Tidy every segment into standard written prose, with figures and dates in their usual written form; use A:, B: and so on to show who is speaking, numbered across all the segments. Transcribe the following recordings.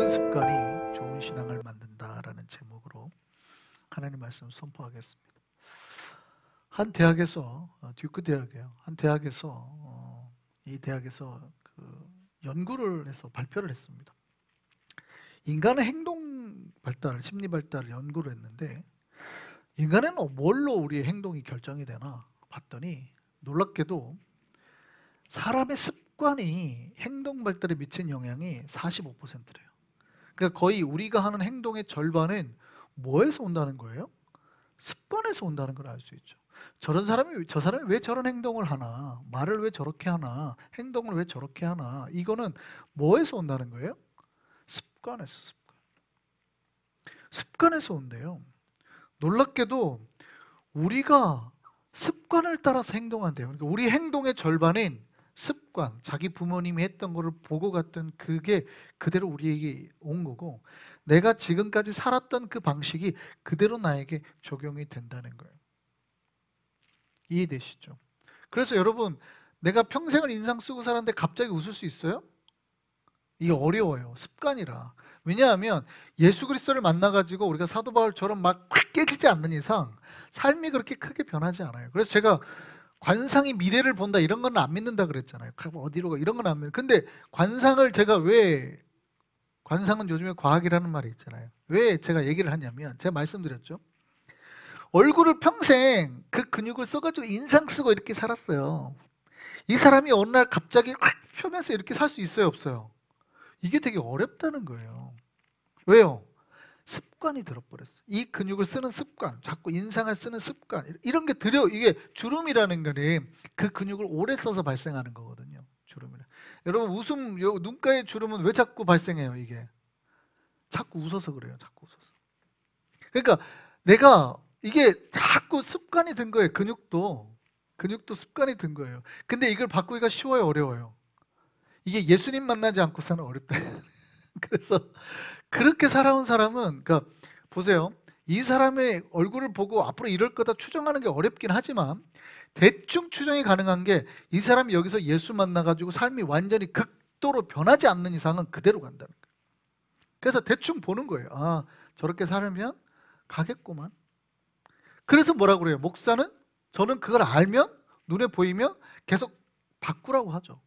A: 좋은 습관이 좋은 신앙을 만든다라는 제목으로 하나님 말씀 선포하겠습니다. 한 대학에서 듀크 대학이에요. 한 대학에서 이 대학에서 연구를 해서 발표를 했습니다. 인간의 행동 발달, 심리 발달을 연구를 했는데 인간은 뭘로 우리의 행동이 결정이 되나 봤더니 놀랍게도 사람의 습관이 행동 발달에 미친 영향이 45%래요. 그러니까 거의 우리가 하는 행동의 절반은 뭐에서 온다는 거예요? 습관에서 온다는 걸 알 수 있죠. 저 사람이 왜 저런 행동을 하나, 말을 왜 저렇게 하나, 행동을 왜 저렇게 하나, 이거는 뭐에서 온다는 거예요? 습관에서 온대요. 놀랍게도 우리가 습관을 따라서 행동한대요. 그러니까 우리 행동의 절반은 습관, 자기 부모님이 했던 거를 보고 갔던 그게 그대로 우리에게 온 거고, 내가 지금까지 살았던 그 방식이 그대로 나에게 적용이 된다는 거예요. 이해되시죠? 그래서 여러분, 내가 평생을 인상 쓰고 살았는데 갑자기 웃을 수 있어요? 이게 어려워요. 습관이라. 왜냐하면 예수 그리스도를 만나가지고 우리가 사도 바울처럼 막 확 깨지지 않는 이상 삶이 그렇게 크게 변하지 않아요. 그래서 제가 관상이 미래를 본다 이런 건 안 믿는다 그랬잖아요. 어디로 가 이런 건 안 믿어요. 근데 관상을 제가 왜, 관상은 요즘에 과학이라는 말이 있잖아요. 왜 제가 얘기를 하냐면, 제가 말씀드렸죠. 얼굴을 평생 그 근육을 써가지고 인상 쓰고 이렇게 살았어요. 이 사람이 어느 날 갑자기 확 펴면서 이렇게 살 수 있어요, 없어요? 이게 되게 어렵다는 거예요. 왜요? 습관이 들어버렸어요. 이 근육을 쓰는 습관, 자꾸 인상을 쓰는 습관, 이런 게 이게 주름이라는 거는 그 근육을 오래 써서 발생하는 거거든요. 주름이라. 여러분, 눈가의 주름은 왜 자꾸 발생해요? 이게 자꾸 웃어서 그래요. 자꾸 웃어서. 그러니까 이게 자꾸 습관이 든 거예요. 근육도 습관이 든 거예요. 근데 이걸 바꾸기가 쉬워요, 어려워요? 이게 예수님 만나지 않고서는 어렵다. 그래서 그렇게 살아온 사람은, 그러니까 보세요. 이 사람의 얼굴을 보고 앞으로 이럴 거다 추정하는 게 어렵긴 하지만 대충 추정이 가능한 게, 이 사람이 여기서 예수 만나가지고 삶이 완전히 극도로 변하지 않는 이상은 그대로 간다는 거예요. 그래서 대충 보는 거예요. 아, 저렇게 살면 가겠구만. 그래서 뭐라고 그래요? 목사는 저는 그걸 알면, 눈에 보이면 계속 바꾸라고 하죠.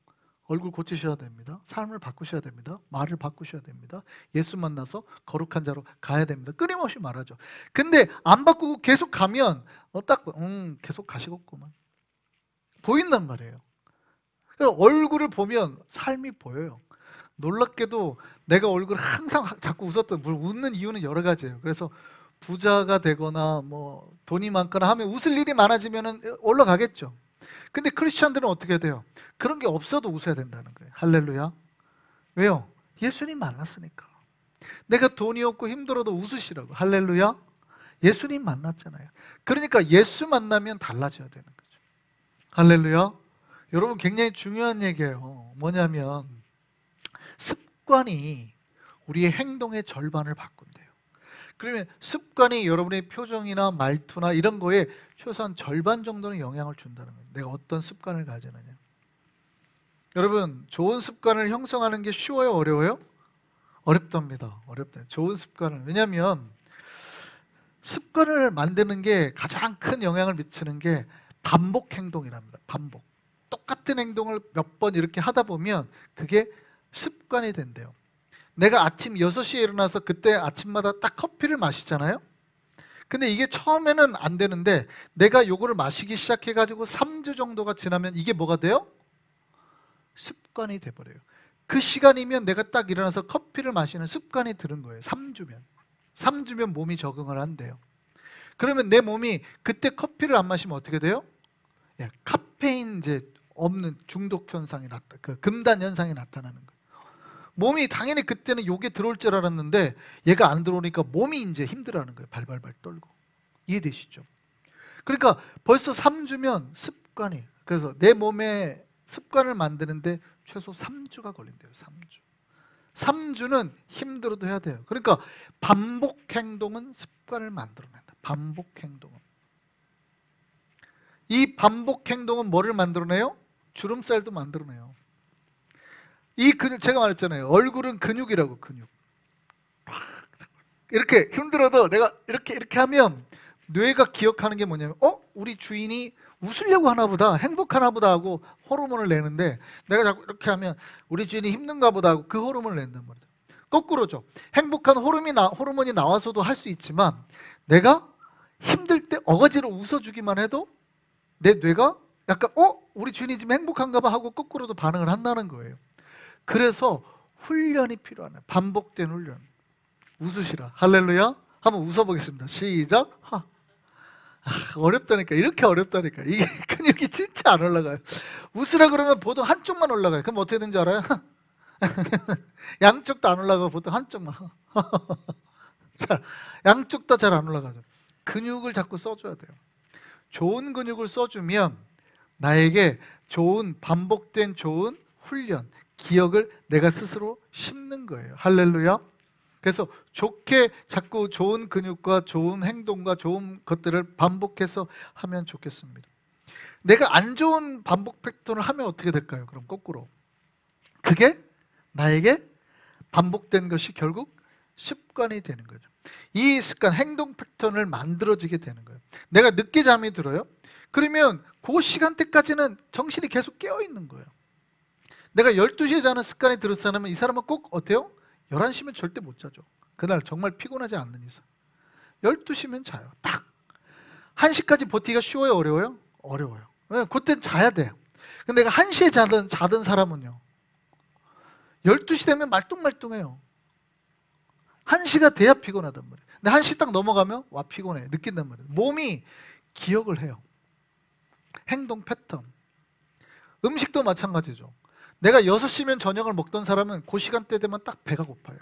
A: 얼굴 고치셔야 됩니다. 삶을 바꾸셔야 됩니다. 말을 바꾸셔야 됩니다. 예수 만나서 거룩한 자로 가야 됩니다. 끊임없이 말하죠. 근데 안 바꾸고 계속 가면 계속 가시겠구만. 보인단 말이에요. 얼굴을 보면 삶이 보여요. 놀랍게도 내가 얼굴 항상 자꾸 웃는 이유는 여러 가지예요. 그래서 부자가 되거나 뭐 돈이 많거나 하면 웃을 일이 많아지면 올라가겠죠. 근데 크리스찬들은 어떻게 돼요? 그런 게 없어도 웃어야 된다는 거예요. 할렐루야. 왜요? 예수님 만났으니까. 내가 돈이 없고 힘들어도 웃으시라고. 할렐루야. 예수님 만났잖아요. 그러니까 예수 만나면 달라져야 되는 거죠. 할렐루야. 여러분, 굉장히 중요한 얘기예요. 뭐냐면 습관이 우리의 행동의 절반을 바꾼대요. 그러면 습관이 여러분의 표정이나 말투나 이런 거에 최소한 절반 정도는 영향을 준다는 거예요. 내가 어떤 습관을 가지느냐. 여러분, 좋은 습관을 형성하는 게 쉬워요, 어려워요? 어렵답니다. 어렵다. 좋은 습관을. 왜냐하면 습관을 만드는 게 가장 큰 영향을 미치는 게 반복 행동이랍니다. 반복. 똑같은 행동을 몇 번 이렇게 하다 보면 그게 습관이 된대요. 내가 아침 6시에 일어나서 그때 아침마다 딱 커피를 마시잖아요. 근데 이게 처음에는 안 되는데 내가 요거를 마시기 시작해가지고 3주 정도가 지나면 이게 뭐가 돼요? 습관이 돼버려요. 그 시간이면 내가 딱 일어나서 커피를 마시는 습관이 들은 거예요. 3주면 몸이 적응을 한대요. 그러면 내 몸이 그때 커피를 안 마시면 어떻게 돼요? 카페인 이제 없는 중독 현상이 그 금단 현상이 나타나는 거예요. 몸이 당연히 그때는 요게 들어올 줄 알았는데 얘가 안 들어오니까 몸이 이제 힘들어하는 거예요. 발발발 떨고. 이해되시죠? 그러니까 벌써 3주면 습관이, 그래서 내 몸에 습관을 만드는데 최소 3주가 걸린대요. 3주는 힘들어도 해야 돼요. 그러니까 반복 행동은 습관을 만들어낸다. 반복 행동은. 이 반복 행동은 뭐를 만들어내요? 주름살도 만들어내요. 이 근육, 제가 말했잖아요. 얼굴은 근육이라고, 근육. 이렇게 힘들어도 내가 이렇게 하면 뇌가 기억하는 게 뭐냐면 우리 주인이 웃으려고 하나 보다, 행복하나 보다 하고 호르몬을 내는데, 내가 자꾸 이렇게 하면 우리 주인이 힘든가 보다 하고 그 호르몬을 낸단 말이죠. 거꾸로죠. 행복한 호르몬이 나와서도 할 수 있지만, 내가 힘들 때 어거지로 웃어주기만 해도 내 뇌가 약간 우리 주인이 지금 행복한가 봐 하고 거꾸로도 반응을 한다는 거예요. 그래서 훈련이 필요하네. 반복된 훈련. 웃으시라. 할렐루야. 한번 웃어보겠습니다. 시작. 어렵다니까. 이렇게 어렵다니까. 이게 근육이 진짜 안 올라가요. 웃으라 그러면 보통 한쪽만 올라가요. 그럼 어떻게 되는지 알아요? 양쪽도 안 올라가고 보통 한쪽만. 양쪽 다 잘 안 올라가죠. 근육을 자꾸 써줘야 돼요. 좋은 근육을 써주면 나에게 좋은, 반복된 좋은 훈련, 기억을 내가 스스로 심는 거예요. 할렐루야. 그래서 좋게 자꾸 좋은 근육과 좋은 행동과 좋은 것들을 반복해서 하면 좋겠습니다. 내가 안 좋은 반복 패턴을 하면 어떻게 될까요? 그럼 거꾸로 그게 나에게 반복된 것이 결국 습관이 되는 거죠. 이 습관, 행동 패턴을 만들어지게 되는 거예요. 내가 늦게 잠이 들어요? 그러면 그 시간대까지는 정신이 계속 깨어있는 거예요. 내가 12시에 자는 습관이 들었다면 이 사람은 꼭 어때요? 11시면 절대 못 자죠. 그날 정말 피곤하지 않는 이상 12시면 자요. 딱 1시까지 버티기가 쉬워요? 어려워요? 어려워요. 그땐 자야 돼요. 근데 내가 1시에 자던 사람은요, 12시 되면 말똥말똥해요. 1시가 돼야 피곤하단 말이에요. 근데 1시 딱 넘어가면 와 피곤해, 느낀단 말이에요. 몸이 기억을 해요. 행동 패턴. 음식도 마찬가지죠. 내가 6시면 저녁을 먹던 사람은 그 시간대 되면 딱 배가 고파요.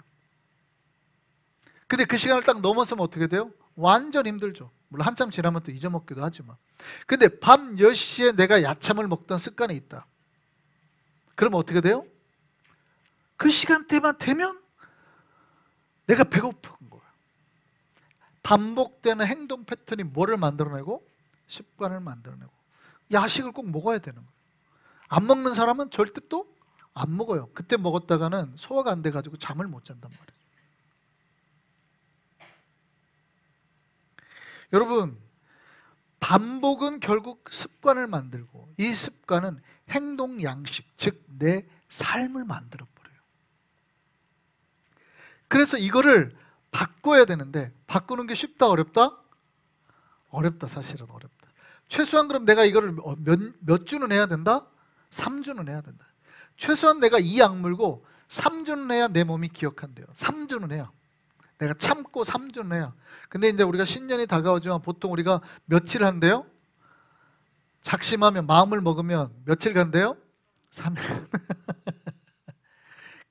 A: 근데 그 시간을 딱 넘어서면 어떻게 돼요? 완전 힘들죠. 물론 한참 지나면 또 잊어먹기도 하지만. 근데 밤 10시에 내가 야참을 먹던 습관이 있다. 그러면 어떻게 돼요? 그 시간대만 되면 내가 배고픈 거예요. 반복되는 행동 패턴이 뭐를 만들어내고? 습관을 만들어내고. 야식을 꼭 먹어야 되는 거예요. 안 먹는 사람은 절대 또 안 먹어요. 그때 먹었다가는 소화가 안 돼가지고 잠을 못 잔단 말이에요. 여러분, 반복은 결국 습관을 만들고, 이 습관은 행동 양식, 즉 내 삶을 만들어버려요. 그래서 이거를 바꿔야 되는데, 바꾸는 게 쉽다 어렵다? 어렵다. 사실은 어렵다. 최소한 그럼 내가 이거를 몇 주는 해야 된다? 3주는 해야 된다. 최소한 내가 이 약물고 3주는 해야 내 몸이 기억한대요. 3주는 해야. 내가 참고 3주는 해야. 근데 이제 우리가 신년이 다가오지만 보통 우리가 며칠 한대요? 작심하면, 마음을 먹으면 며칠 간대요? 3일.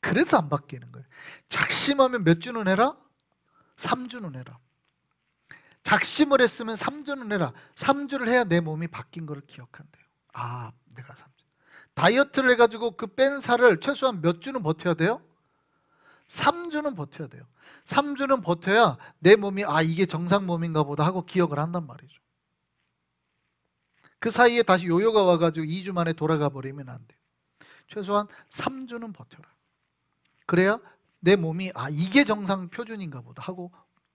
A: 그래서 안 바뀌는 거예요. 작심하면 몇 주는 해라? 3주는 해라. 작심을 했으면 3주는 해라. 3주를 해야 내 몸이 바뀐 거를 기억한대요. 아, 내가 3주. 다이어트를 해가지고 그 뺀 살을 최소한 몇 주는 버텨야 돼요? 3주는 버텨야 돼요. 3주는 버텨야 내 몸이 이게 정상 몸인가 보다 하고 기억을 한단 말이죠. 그 사이에 다시 요요가 와가지고 2주 만에 돌아가 버리면 안 돼요. 최소한 3주는 버텨라. 그래야 내 몸이 이게 정상 표준인가 보다 하고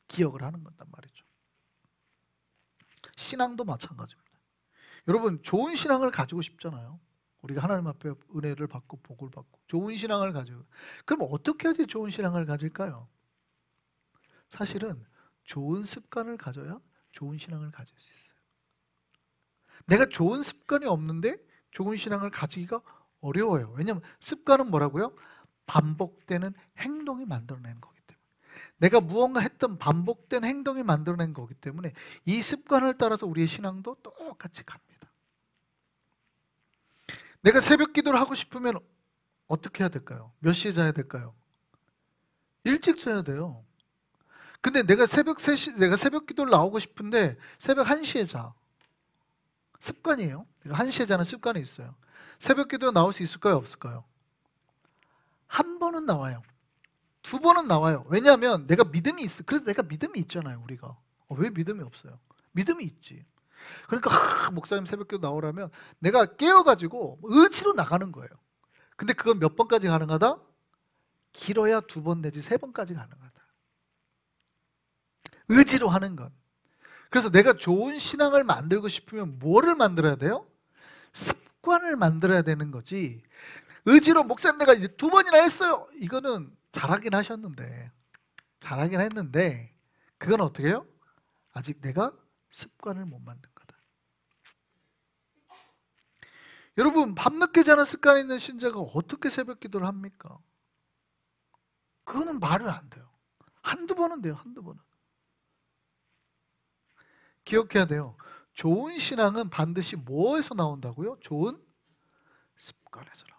A: 기억을 하는 거단 말이죠. 신앙도 마찬가지입니다. 여러분, 좋은 신앙을 가지고 싶잖아요. 우리가 하나님 앞에 은혜를 받고 복을 받고 좋은 신앙을 가지고. 그럼 어떻게 해야지 좋은 신앙을 가질까요? 사실은 좋은 습관을 가져야 좋은 신앙을 가질 수 있어요. 내가 좋은 습관이 없는데 좋은 신앙을 가지기가 어려워요. 왜냐하면 습관은 뭐라고요? 반복되는 행동이 만들어내는 거기 때문에. 내가 무언가 했던 반복된 행동이 만들어낸 거기 때문에 이 습관을 따라서 우리의 신앙도 똑같이 갑니다. 내가 새벽 기도를 하고 싶으면 어떻게 해야 될까요? 몇 시에 자야 될까요? 일찍 자야 돼요. 근데 내가 새벽 기도를 나오고 싶은데 새벽 1시에 자. 습관이에요. 내가 1시에 자는 습관이 있어요. 새벽 기도 나올 수 있을까요? 없을까요? 한 번은 나와요. 2번은 나와요. 왜냐하면 내가 믿음이 있어. 그래서 내가 믿음이 있잖아요, 우리가. 왜 믿음이 없어요? 믿음이 있지. 그러니까 목사님 새벽기도 나오라면 내가 깨어가지고 의지로 나가는 거예요. 근데 그건 몇 번까지 가능하다? 길어야 2번 내지 3번까지 가능하다. 의지로 하는 것. 그래서 내가 좋은 신앙을 만들고 싶으면 뭐를 만들어야 돼요? 습관을 만들어야 되는 거지. 의지로 목사님 내가 이제 2번이나 했어요. 이거는 잘하긴 하셨는데, 잘하긴 했는데 그건 어떻게 해요? 아직 내가 습관을 못 만든 거다. 여러분, 밤늦게 자는 습관이 있는 신자가 어떻게 새벽 기도를 합니까? 그거는 말이 안 돼요. 한두 번은 돼요. 한두 번은. 기억해야 돼요. 좋은 신앙은 반드시 뭐에서 나온다고요? 좋은 습관에서 나온다.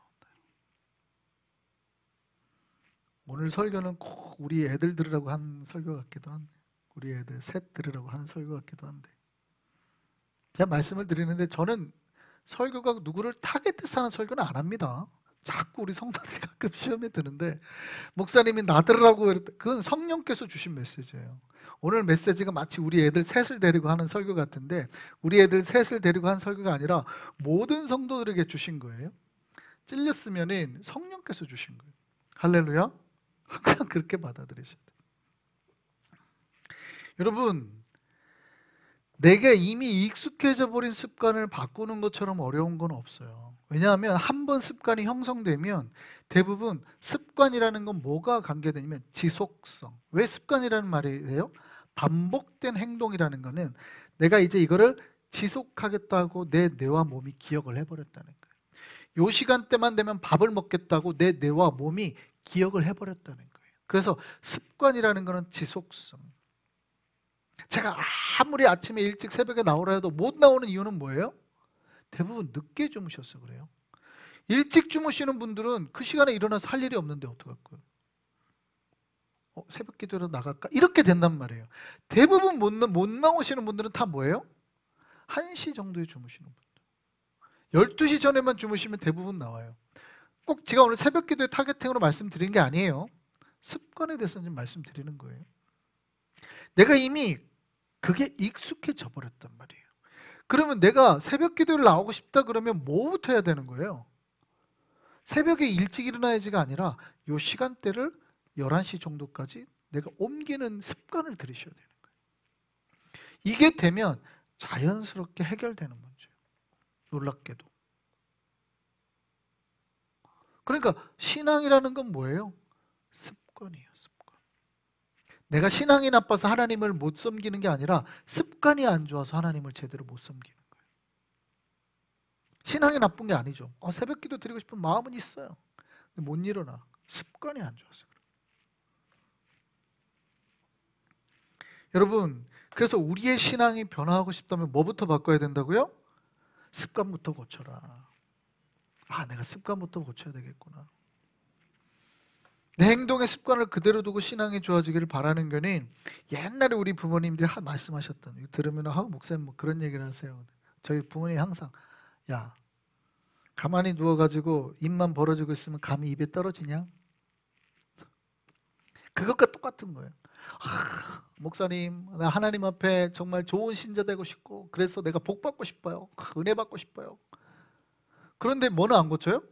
A: 오늘 설교는 꼭 우리 애들 들으라고 한 설교 같기도 한데, 우리 애들 셋 들으라고 한 설교 같기도 한데, 제가 말씀을 드리는데 저는 설교가 누구를 타겟해서 하는 설교는 안 합니다. 자꾸 우리 성도들이 가끔 시험에 드는데 목사님이 나 들으라고 그건 성령께서 주신 메시지예요. 오늘 메시지가 마치 우리 애들 셋을 데리고 하는 설교 같은데, 우리 애들 셋을 데리고 한 설교가 아니라 모든 성도들에게 주신 거예요. 찔렸으면 성령께서 주신 거예요. 할렐루야. 항상 그렇게 받아들이셔야 돼요. 여러분, 내가 이미 익숙해져 버린 습관을 바꾸는 것처럼 어려운 건 없어요. 왜냐하면 한 번 습관이 형성되면 대부분 습관이라는 건 뭐가 관계되냐면 지속성. 왜 습관이라는 말이에요? 반복된 행동이라는 거는 내가 이제 이거를 지속하겠다고 내 뇌와 몸이 기억을 해버렸다는 거예요. 요 시간대만 되면 밥을 먹겠다고 내 뇌와 몸이 기억을 해버렸다는 거예요. 그래서 습관이라는 거는 지속성. 제가 아무리 아침에 일찍 새벽에 나오라 해도 못 나오는 이유는 뭐예요? 대부분 늦게 주무셔서 그래요. 일찍 주무시는 분들은 그 시간에 일어나서 할 일이 없는데 어떡할 거예요? 새벽 기도로 나갈까? 이렇게 된단 말이에요. 대부분 못 나오시는 분들은 다 뭐예요? 1시 정도에 주무시는 분들. 12시 전에만 주무시면 대부분 나와요. 꼭 제가 오늘 새벽 기도의 타겟팅으로 말씀드린 게 아니에요. 습관에 대해서 좀 말씀드리는 거예요. 내가 이미 그게 익숙해져 버렸단 말이에요. 그러면 내가 새벽 기도를 나오고 싶다 그러면 뭐부터 해야 되는 거예요? 새벽에 일찍 일어나야지가 아니라 요 시간대를 11시 정도까지 내가 옮기는 습관을 들이셔야 되는 거예요. 이게 되면 자연스럽게 해결되는 문제예요. 놀랍게도. 그러니까 신앙이라는 건 뭐예요? 습관이에요. 습관. 내가 신앙이 나빠서 하나님을 못 섬기는 게 아니라 습관이 안 좋아서 하나님을 제대로 못 섬기는 거예요. 신앙이 나쁜 게 아니죠. 새벽 기도 드리고 싶은 마음은 있어요. 근데 못 일어나. 습관이 안 좋아서 그래요. 여러분, 그래서 우리의 신앙이 변화하고 싶다면 뭐부터 바꿔야 된다고요? 습관부터 고쳐라. 내가 습관부터 고쳐야 되겠구나. 내 행동의 습관을 그대로 두고 신앙이 좋아지기를 바라는 거는 옛날에 우리 부모님들이 말씀하셨던, 이거 들으면 목사님 뭐 그런 얘기를 하세요. 저희 부모님이 항상 야, 가만히 누워가지고 입만 벌어지고 있으면 감이 입에 떨어지냐? 그것과 똑같은 거예요. 목사님, 나 하나님 앞에 정말 좋은 신자 되고 싶고 그래서 내가 복 받고 싶어요. 은혜 받고 싶어요. 그런데 뭐는 안 고쳐요?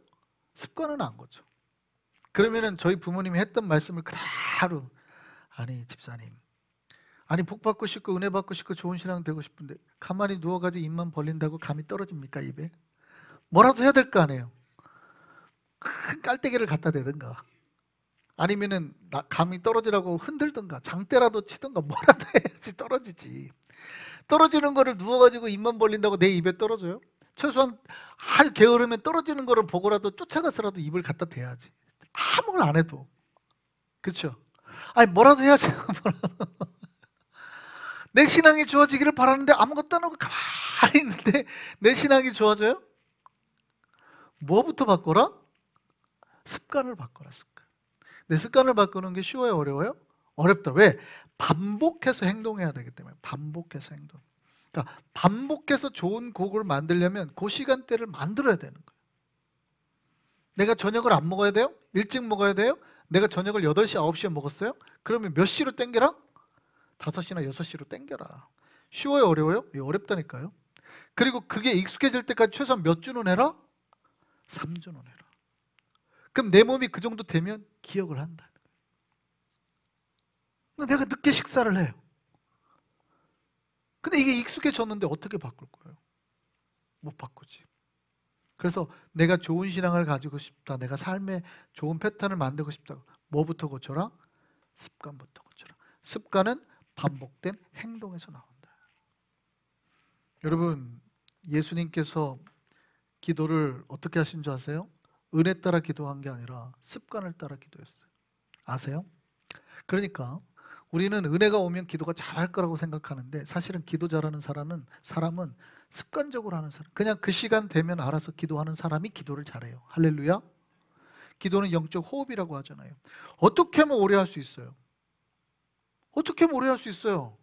A: 습관은 안 고쳐. 그러면은 저희 부모님이 했던 말씀을 그대로, 아니 집사님, 아니 복 받고 싶고 은혜 받고 싶고 좋은 신앙 되고 싶은데 가만히 누워가지고 입만 벌린다고 감이 떨어집니까 입에? 뭐라도 해야 될 거 아니에요. 큰 깔때기를 갖다 대든가 아니면은 감이 떨어지라고 흔들든가 장대라도 치든가 뭐라도 해야지 떨어지지. 떨어지는 거를 누워가지고 입만 벌린다고 내 입에 떨어져요? 최소한 아주 게으르면 떨어지는 거를 보고라도 쫓아가서라도 입을 갖다 대야지. 아무 걸 안 해도. 그렇죠? 아니 뭐라도 해야지. 내 신앙이 좋아지기를 바라는데 아무것도 안 하고 가만히 있는데 내 신앙이 좋아져요? 뭐부터 바꿔라? 습관을 바꿔라. 습관. 내 습관을 바꾸는 게 쉬워요? 어려워요? 어렵다. 왜? 반복해서 행동해야 되기 때문에. 반복해서 행동. 그러니까 반복해서 좋은 곡을 만들려면 그 시간대를 만들어야 되는 거예요. 내가 저녁을 안 먹어야 돼요? 일찍 먹어야 돼요? 내가 저녁을 8시, 9시에 먹었어요? 그러면 몇 시로 땡겨라? 5시나 6시로 땡겨라. 쉬워요? 어려워요? 어렵다니까요. 그리고 그게 익숙해질 때까지 최소한 몇 주는 해라? 3주는 해라. 그럼 내 몸이 그 정도 되면 기억을 한다. 내가 늦게 식사를 해요. 근데 이게 익숙해졌는데 어떻게 바꿀 거예요? 못 바꾸지. 그래서 내가 좋은 신앙을 가지고 싶다, 내가 삶에 좋은 패턴을 만들고 싶다. 뭐부터 고쳐라? 습관부터 고쳐라. 습관은 반복된 행동에서 나온다. 여러분, 예수님께서 기도를 어떻게 하신 줄 아세요? 은혜 따라 기도한 게 아니라 습관을 따라 기도했어요. 아세요? 그러니까 우리는 은혜가 오면 기도가 잘할 거라고 생각하는데, 사실은 기도 잘하는 사람은 습관적으로 하는 사람, 그냥 그 시간 되면 알아서 기도하는 사람이 기도를 잘해요. 할렐루야. 기도는 영적 호흡이라고 하잖아요. 어떻게 하면 오래 할 수 있어요? 어떻게 하면 오래 할 수 있어요?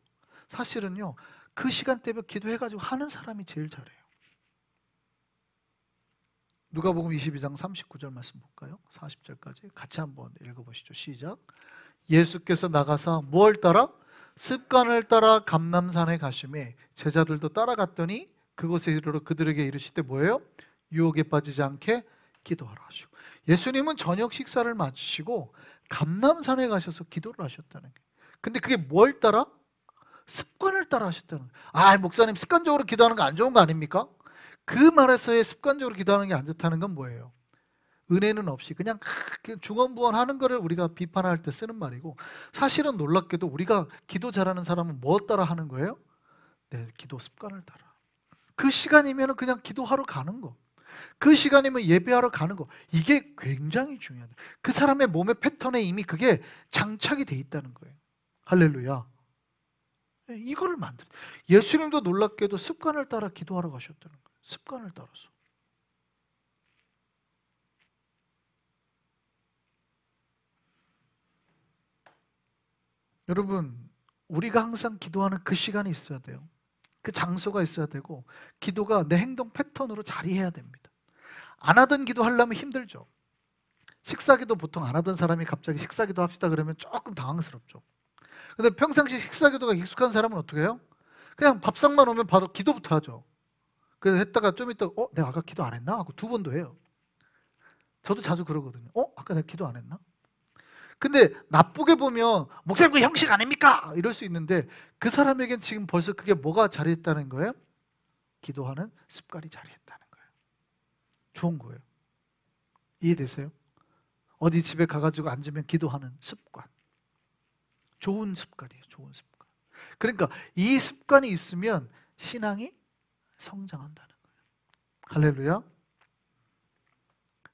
A: 사실은요, 그 시간대면 기도해가지고 하는 사람이 제일 잘해요. 누가복음 22장 39절 말씀 볼까요? 40절까지 같이 한번 읽어보시죠. 시작. 예수께서 나가사 무엇을 따라? 습관을 따라 감람산에 가시매 제자들도 따라갔더니 그곳에 이르러 그들에게 이르시되 뭐예요? 유혹에 빠지지 않게 기도하라 하시고, 예수님은 저녁 식사를 마치시고 감람산에 가셔서 기도를 하셨다는 거예요. 근데 그게 뭘 따라? 습관을 따라 하셨다는 거예요. 아, 목사님 습관적으로 기도하는 거 안 좋은 거 아닙니까? 그 말에서의 습관적으로 기도하는 게 안 좋다는 건 뭐예요? 은혜는 없이 그냥 중언부언하는 거를 우리가 비판할 때 쓰는 말이고, 사실은 놀랍게도 우리가 기도 잘하는 사람은 뭐 따라 하는 거예요? 네, 기도 습관을 따라. 그 시간이면 그냥 기도하러 가는 거, 그 시간이면 예배하러 가는 거, 이게 굉장히 중요하다. 그 사람의 몸의 패턴에 이미 그게 장착이 돼 있다는 거예요. 할렐루야. 이거를 만들. 예수님도 놀랍게도 습관을 따라 기도하러 가셨다는 거예요. 습관을 따라서. 여러분, 우리가 항상 기도하는 그 시간이 있어야 돼요. 그 장소가 있어야 되고, 기도가 내 행동 패턴으로 자리해야 됩니다. 안 하던 기도 하려면 힘들죠. 식사기도 보통 안 하던 사람이 갑자기 식사기도 합시다 그러면 조금 당황스럽죠. 근데 평상시 식사기도가 익숙한 사람은 어떻게 해요? 그냥 밥상만 오면 바로 기도부터 하죠. 그래서 했다가 좀 있다가 내가 아까 기도 안 했나? 하고 2번도 해요. 저도 자주 그러거든요. 아까 내가 기도 안 했나? 근데 나쁘게 보면 목사님 그 형식 아닙니까? 이럴 수 있는데, 그 사람에겐 지금 벌써 그게 뭐가 자리했다는 거예요? 기도하는 습관이 자리했다는 거예요. 좋은 거예요. 이해되세요? 어디 집에 가가지고 앉으면 기도하는 습관, 좋은 습관이에요. 좋은 습관. 그러니까 이 습관이 있으면 신앙이 성장한다는 거예요. 할렐루야.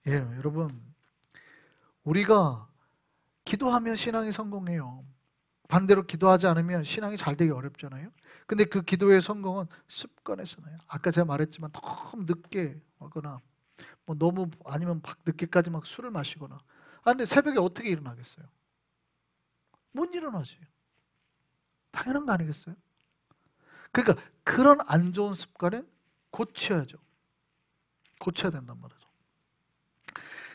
A: 예, 여러분, 우리가 기도하면 신앙이 성공해요. 반대로 기도하지 않으면 신앙이 잘 되기 어렵잖아요. 근데 그 기도의 성공은 습관에서 나요. 아까 제가 말했지만 너무 늦게 하거나 너무 아니면 늦게까지 막 술을 마시거나. 근데 새벽에 어떻게 일어나겠어요? 못 일어나지. 당연한 거 아니겠어요? 그러니까 그런 안 좋은 습관은 고쳐야죠. 고쳐야 된단 말이죠.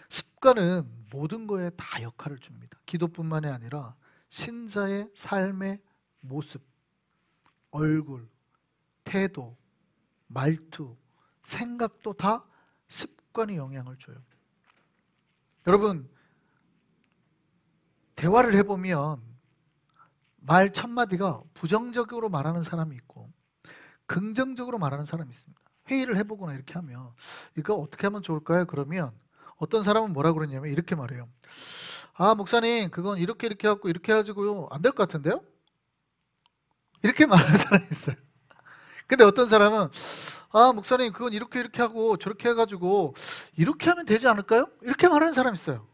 A: 습관은 모든 거에 다 역할을 줍니다. 기도뿐만이 아니라 신자의 삶의 모습, 얼굴, 태도, 말투, 생각도 다 습관이 영향을 줘요. 여러분, 대화를 해보면 말 첫마디가 부정적으로 말하는 사람이 있고 긍정적으로 말하는 사람이 있습니다. 회의를 해보거나 이렇게 하면 이거 어떻게 하면 좋을까요? 그러면 어떤 사람은 뭐라 그러냐면 이렇게 말해요. 아, 목사님 그건 이렇게 하고 이렇게 해가지고 안 될 것 같은데요? 이렇게 말하는 사람이 있어요. 근데 어떤 사람은 아, 목사님 그건 이렇게 하고 저렇게 해가지고 이렇게 하면 되지 않을까요? 이렇게 말하는 사람이 있어요.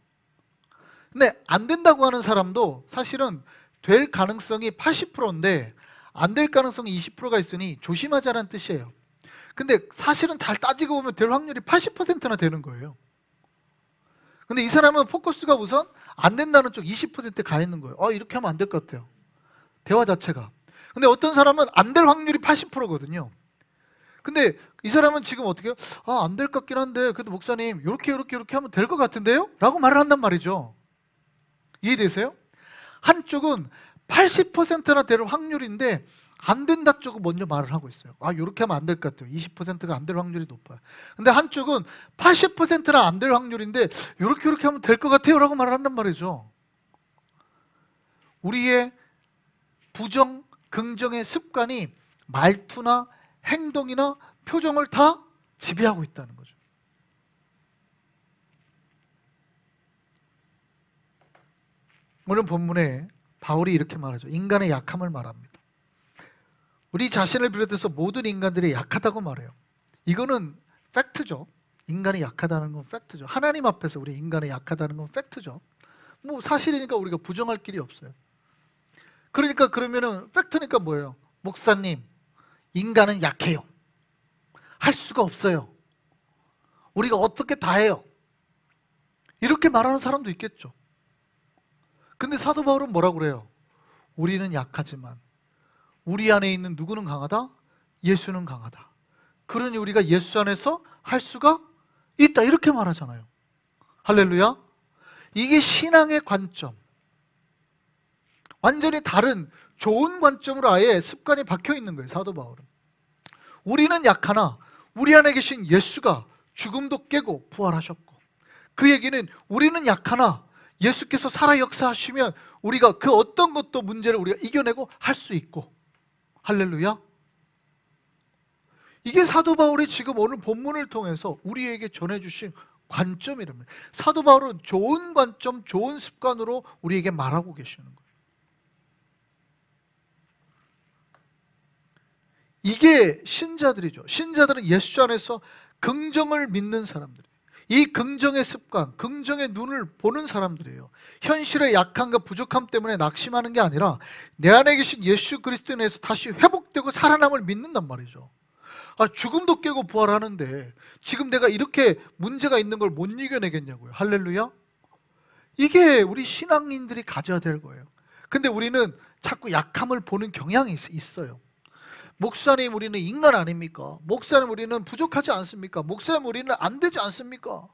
A: 근데 안 된다고 하는 사람도 사실은 될 가능성이 80%인데 안 될 가능성이 20%가 있으니 조심하자라는 뜻이에요. 근데 사실은 잘 따지고 보면 될 확률이 80%나 되는 거예요. 근데 이 사람은 포커스가 우선 안 된다는 쪽 20%에 가 있는 거예요. 이렇게 하면 안 될 것 같아요. 대화 자체가. 근데 어떤 사람은 안 될 확률이 80%거든요. 근데 이 사람은 지금 어떻게 해요? 안 될 것 같긴 한데 그래도 목사님 이렇게 하면 될 것 같은데요? 라고 말을 한단 말이죠. 이해되세요? 한쪽은 80%나 될 확률인데 안 된다 쪽은 먼저 말을 하고 있어요. 이렇게 하면 안 될 것 같아요. 20%가 안 될 확률이 높아요. 근데 한쪽은 80%나 안 될 확률인데 이렇게 하면 될 것 같아요 라고 말을 한단 말이죠. 우리의 부정, 긍정의 습관이 말투나 행동이나 표정을 다 지배하고 있다는 거죠. 오늘 본문에 바울이 이렇게 말하죠. 인간의 약함을 말합니다. 우리 자신을 비롯해서 모든 인간들이 약하다고 말해요. 이거는 팩트죠. 인간이 약하다는 건 팩트죠. 하나님 앞에서 우리 인간이 약하다는 건 팩트죠. 뭐 사실이니까 우리가 부정할 길이 없어요. 그러니까 그러면은 팩트니까 뭐예요? 목사님, 인간은 약해요. 할 수가 없어요. 우리가 어떻게 다 해요. 이렇게 말하는 사람도 있겠죠. 근데 사도 바울은 뭐라고 그래요? 우리는 약하지만 우리 안에 있는 누구는 강하다? 예수는 강하다. 그러니 우리가 예수 안에서 할 수가 있다. 이렇게 말하잖아요. 할렐루야. 이게 신앙의 관점. 완전히 다른 좋은 관점으로 아예 습관이 박혀 있는 거예요. 사도 바울은. 우리는 약하나 우리 안에 계신 예수가 죽음도 깨고 부활하셨고, 그 얘기는 우리는 약하나 예수께서 살아 역사하시면 우리가 그 어떤 것도 문제를 우리가 이겨내고 할 수 있고. 할렐루야. 이게 사도 바울이 지금 오늘 본문을 통해서 우리에게 전해주신 관점이랍니다. 사도 바울은 좋은 관점, 좋은 습관으로 우리에게 말하고 계시는 거예요. 이게 신자들이죠. 신자들은 예수 안에서 긍정을 믿는 사람들이에요. 이 긍정의 습관, 긍정의 눈을 보는 사람들이에요. 현실의 약함과 부족함 때문에 낙심하는 게 아니라 내 안에 계신 예수 그리스도에 대해서 다시 회복되고 살아남을 믿는단 말이죠. 죽음도 깨고 부활하는데 지금 내가 이렇게 문제가 있는 걸 못 이겨내겠냐고요. 할렐루야. 이게 우리 신앙인들이 가져야 될 거예요. 근데 우리는 자꾸 약함을 보는 경향이 있어요. 목사님, 우리는 인간 아닙니까? 목사님, 우리는 부족하지 않습니까? 목사님, 우리는 안 되지 않습니까?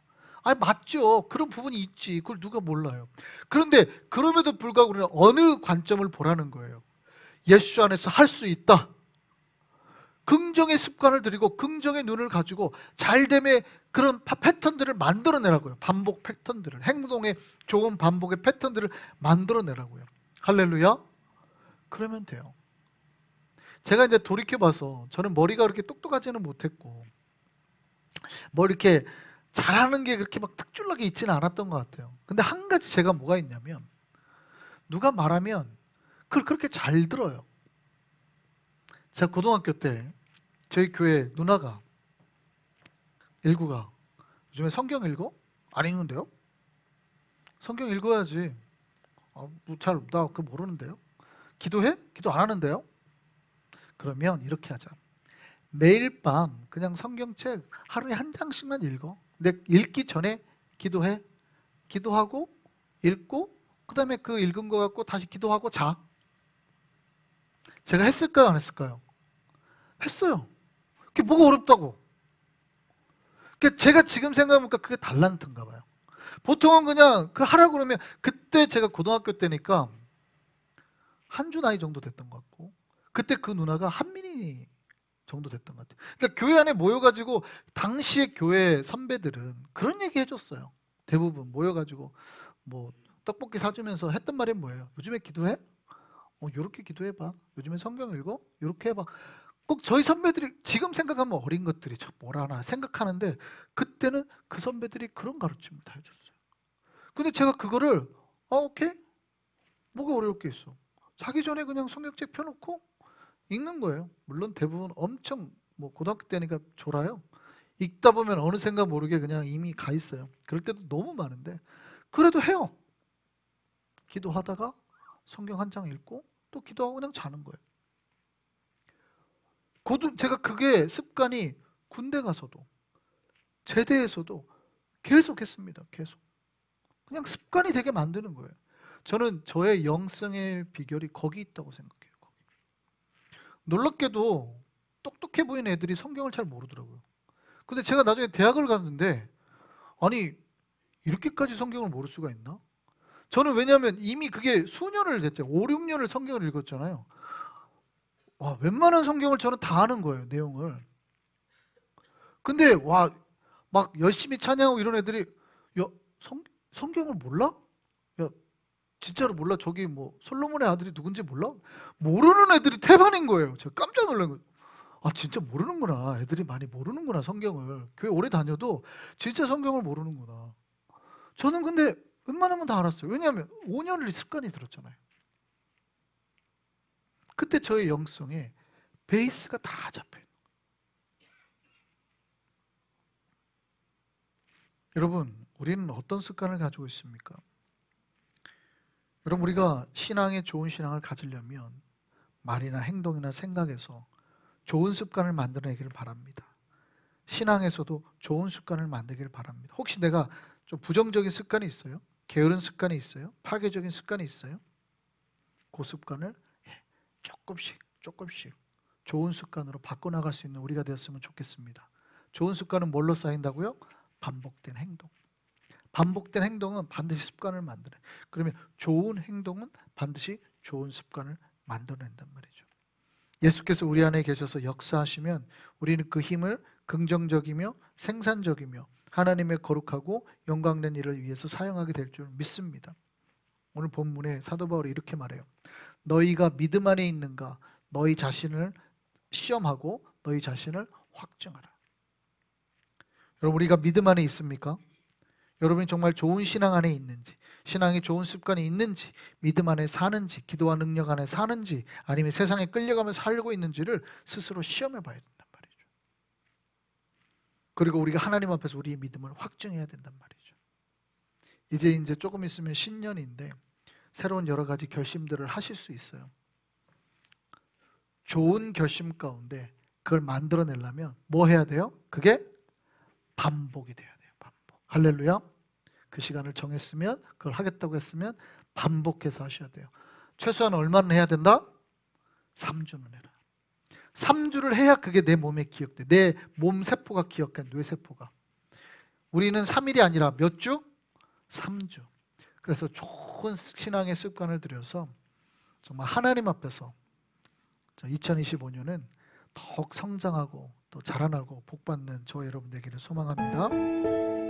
A: 맞죠. 그런 부분이 있지. 그걸 누가 몰라요. 그런데 그럼에도 불구하고 우리는 어느 관점을 보라는 거예요. 예수 안에서 할 수 있다. 긍정의 습관을 들이고 긍정의 눈을 가지고 잘됨의 그런 패턴들을 만들어내라고요. 반복 패턴들을, 행동의 좋은 반복의 패턴들을 만들어내라고요. 할렐루야. 그러면 돼요. 제가 이제 돌이켜봐서 저는 머리가 그렇게 똑똑하지는 못했고 뭐 이렇게 잘하는 게 그렇게 막 특출나게 있지는 않았던 것 같아요. 근데 한 가지 제가 뭐가 있냐면, 누가 말하면 그걸 그렇게 잘 들어요. 제가 고등학교 때 저희 교회 누나가 일구가 요즘에 성경 읽어? 안 읽는데요? 성경 읽어야지. 나 그거 모르는데요? 기도해? 기도 안 하는데요? 그러면 이렇게 하자. 매일 밤 그냥 성경책 하루에 한 장씩만 읽어. 근데 읽기 전에 기도해. 기도하고 읽고 그 다음에 그 읽은 거 갖고 다시 기도하고 자. 제가 했을까요? 안 했을까요? 했어요. 그게 뭐가 어렵다고. 그러니까 제가 지금 생각해보니까 그게 달란트인가 봐요. 보통은 그냥 그 하라고 그러면, 그때 제가 고등학교 때니까 한 주 나이 정도 됐던 것 같고, 그때 그 누나가 한민희 정도 됐던 것 같아요. 그러니까 교회 안에 모여가지고 당시의 교회 선배들은 그런 얘기 해줬어요. 대부분 모여가지고 뭐 떡볶이 사주면서 했던 말이 뭐예요? 요즘에 기도해? 요렇게 기도해봐. 요즘에 성경 읽어? 요렇게 해봐. 꼭 저희 선배들이 지금 생각하면 어린 것들이 뭘 하나 생각하는데, 그때는 그 선배들이 그런 가르침을 다 해줬어요. 근데 제가 그거를 오케이? 뭐가 어려울 게 있어? 자기 전에 그냥 성경책 펴놓고 읽는 거예요. 물론 대부분 엄청 뭐 고등학교 때니까 졸아요. 읽다 보면 어느샌가 모르게 그냥 이미 가 있어요. 그럴 때도 너무 많은데 그래도 해요. 기도하다가 성경 한 장 읽고 또 기도하고 그냥 자는 거예요. 제가 그게 습관이 군대 가서도 제대에서도 계속 했습니다. 계속. 그냥 습관이 되게 만드는 거예요. 저는 저의 영성의 비결이 거기 있다고 생각해요. 거기. 놀랍게도 똑똑해 보이는 애들이 성경을 잘 모르더라고요. 근데 제가 나중에 대학을 갔는데, 아니 이렇게까지 성경을 모를 수가 있나? 저는 왜냐하면 이미 그게 수년을 됐죠. 5, 6년을 성경을 읽었잖아요. 웬만한 성경을 저는 다 아는 거예요. 내용을. 근데 막 열심히 찬양하고 이런 애들이, 야, 성경을 몰라? 야, 진짜로 몰라. 저기 뭐 솔로몬의 아들이 누군지 몰라? 모르는 애들이 태반인 거예요. 제가 깜짝 놀란 거예요. 아, 진짜 모르는구나. 애들이 많이 모르는구나, 성경을. 교회 오래 다녀도 진짜 성경을 모르는구나. 저는 근데 웬만하면 다 알았어요. 왜냐하면 5년을 습관이 들었잖아요. 그때 저의 영성에 베이스가 다 잡혀요. 여러분, 우리는 어떤 습관을 가지고 있습니까? 여러분, 우리가 신앙에 좋은 신앙을 가지려면 말이나 행동이나 생각에서 좋은 습관을 만들어내기를 바랍니다. 신앙에서도 좋은 습관을 만들기를 바랍니다. 혹시 내가 좀 부정적인 습관이 있어요? 게으른 습관이 있어요? 파괴적인 습관이 있어요? 그 습관을 조금씩 좋은 습관으로 바꿔나갈 수 있는 우리가 되었으면 좋겠습니다. 좋은 습관은 뭘로 쌓인다고요? 반복된 행동. 반복된 행동은 반드시 습관을 만드는. 그러면 좋은 행동은 반드시 좋은 습관을 만들어낸단 말이죠. 예수께서 우리 안에 계셔서 역사하시면 우리는 그 힘을 긍정적이며 생산적이며 하나님의 거룩하고 영광된 일을 위해서 사용하게 될 줄 믿습니다. 오늘 본문에 사도 바울이 이렇게 말해요. 너희가 믿음 안에 있는가? 너희 자신을 시험하고 너희 자신을 확증하라. 여러분, 우리가 믿음 안에 있습니까? 여러분이 정말 좋은 신앙 안에 있는지, 신앙에 좋은 습관이 있는지, 믿음 안에 사는지, 기도와 능력 안에 사는지, 아니면 세상에 끌려가며 살고 있는지를 스스로 시험해 봐야 된단 말이죠. 그리고 우리가 하나님 앞에서 우리의 믿음을 확증해야 된단 말이죠. 이제 조금 있으면 신년인데 새로운 여러 가지 결심들을 하실 수 있어요. 좋은 결심 가운데 그걸 만들어내려면 뭐 해야 돼요? 그게 반복이 돼야 돼요. 반복. 할렐루야. 그 시간을 정했으면, 그걸 하겠다고 했으면 반복해서 하셔야 돼요. 최소한 얼마나 해야 된다? 3주는 해라. 3주를 해야 그게 내 몸에 기억돼. 내 몸 세포가 기억해. 뇌세포가. 우리는 3일이 아니라 몇 주? 3주. 그래서 좋은 신앙의 습관을 들여서 정말 하나님 앞에서 2025년은 더욱 성장하고 또 자라나고 복받는 저와 여러분 되기를 소망합니다.